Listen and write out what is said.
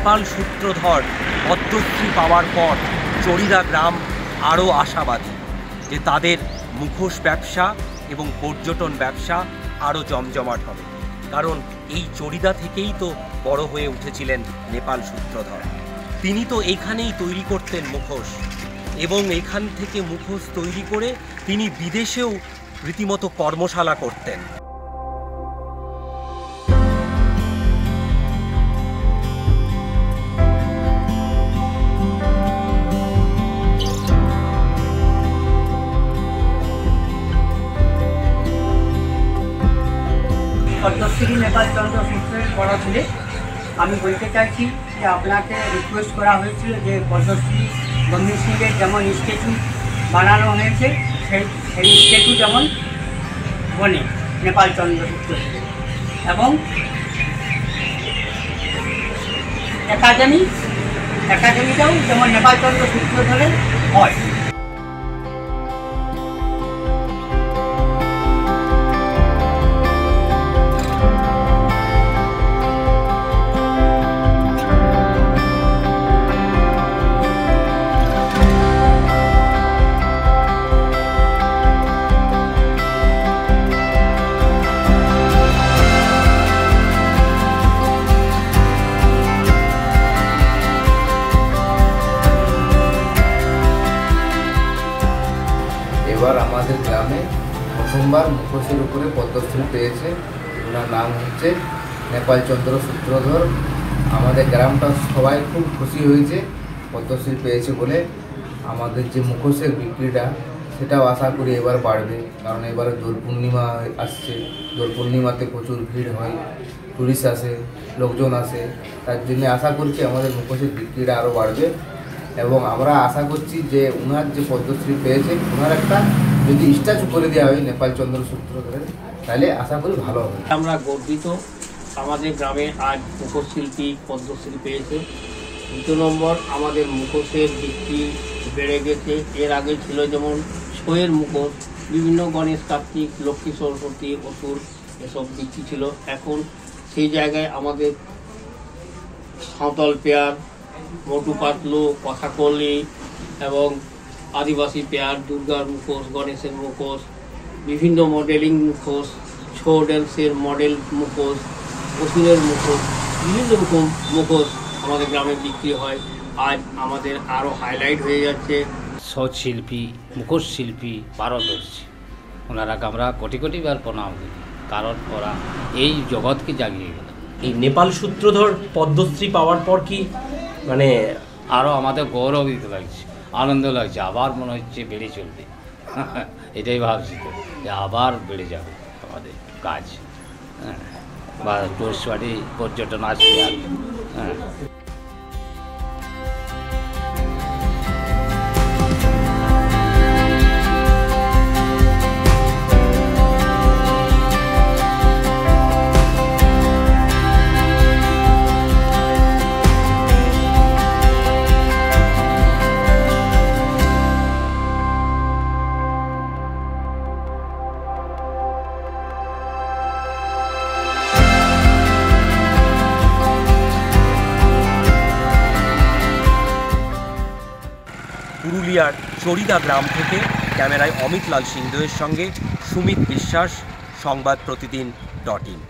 নেপাল সূত্রধর পদ্মশ্রী পাওয়ার পর চড়িদা গ্রাম আরও আশাবাদী যে তাদের মুখোশ ব্যবসা এবং পর্যটন ব্যবসা আরও জমজমাট হবে। কারণ এই চড়িদা থেকেই তো বড় হয়ে উঠেছিলেন নেপাল সূত্রধর। তিনি তো এইখানেই তৈরি করতেন মুখোশ, এবং এখান থেকে মুখোশ তৈরি করে তিনি বিদেশেও রীতিমতো কর্মশালা করতেন। পদ্মশ্রী নেপাল চন্দ্র সূত্রের বড় ছেলে। আমি বলতে চাইছি যে আপনাকে রিকোয়েস্ট করা হয়েছিল যে পদ্মশ্রী গম্ভীর সিংয়ের যেমন স্ট্যাচু বানানো হয়েছে সেই স্ট্যাচু যেমন বনে নেপাল চন্দ্র সূত্র, এবং একাডেমিটাও যেমন নেপাল চন্দ্র সূত্র ধরে হয়। এবার আমাদের গ্রামে প্রথমবার মুখোশের উপরে পদ্মশ্রী পেয়েছে। ওনার নাম হচ্ছে নেপাল চন্দ্র সূত্রধর। আমাদের গ্রামটা সবাই খুব খুশি হয়েছে পদ্মশ্রী পেয়েছে বলে। আমাদের যে মুখোশের বিক্রিটা সেটাও আশা করি এবার বাড়বে, কারণ এবারে দোল পূর্ণিমা আসছে। দোল পূর্ণিমাতে প্রচুর ভিড় হয়, টুরিস্ট আসে, লোকজন আসে। তার জন্য আশা করছি আমাদের মুখোশের বিক্রিটা আরও বাড়বে, এবং আমরা আশা করছি যে ওনার যে পদ্মশ্রী পেয়েছে ওনার একটা যদি স্ট্যাচু করে দেওয়া হয় নেপাল চন্দ্র সূত্রধরের, তাহলে আশা করি ভালো হবে। আমরা গর্বিত আমাদের গ্রামে আজ মুখোশ শিল্পী পদ্মশ্রী পেয়েছে। দ্বিতীয় নম্বর, আমাদের মুখোশের বিক্রি বেড়ে গেছে। এর আগে ছিল যেমন ছয়ের মুখোশ, বিভিন্ন গণেশ, কার্তিক, লক্ষ্মী, সরস্বতী, অসুর এসব বিক্রি ছিল। এখন সেই জায়গায় আমাদের সাঁওতাল পেয়ার, মোটু পাতলু, কথাকলি এবং আদিবাসী পেয়ার, দুর্গার মুখোশ, গণেশের মুখোশ, বিভিন্ন মডেলিং মুখোশ, ছৌ ড্যান্সের মডেল মুখোশ, অসুরের মুখোশ, বিভিন্ন রকম মুখোশ আমাদের গ্রামে বিক্রি হয়। আজ আমাদের আরও হাইলাইট হয়ে যাচ্ছে। সৌজ শিল্পী, মুখোশ শিল্পী পারদর্শী, ওনারাকে আমরা কোটি কোটিবার প্রণাম করি, কারণ ওরা এই জগৎকে জাগিয়ে গেল। এই নেপাল সূত্রধর পদ্মশ্রী পাওয়ার পর কি মানে আরও আমাদের গৌরবিত লাগছে, আনন্দ লাগছে। আবার মনে হচ্ছে বেড়ে চলবে, এটাই ভাবছি তো যে আবার বেড়ে যাবে আমাদের কাজ, হ্যাঁ, বা টুরিস্ট বাড়ি পর্যটন আসবে আর, হ্যাঁ। পুরুলিয়ার চড়িদা গ্রাম থেকে ক্যামেরায় অমিত লাল সিংদেওয়ের সঙ্গে সুমিত বিশ্বাস, সংবাদ প্রতিদিন .in।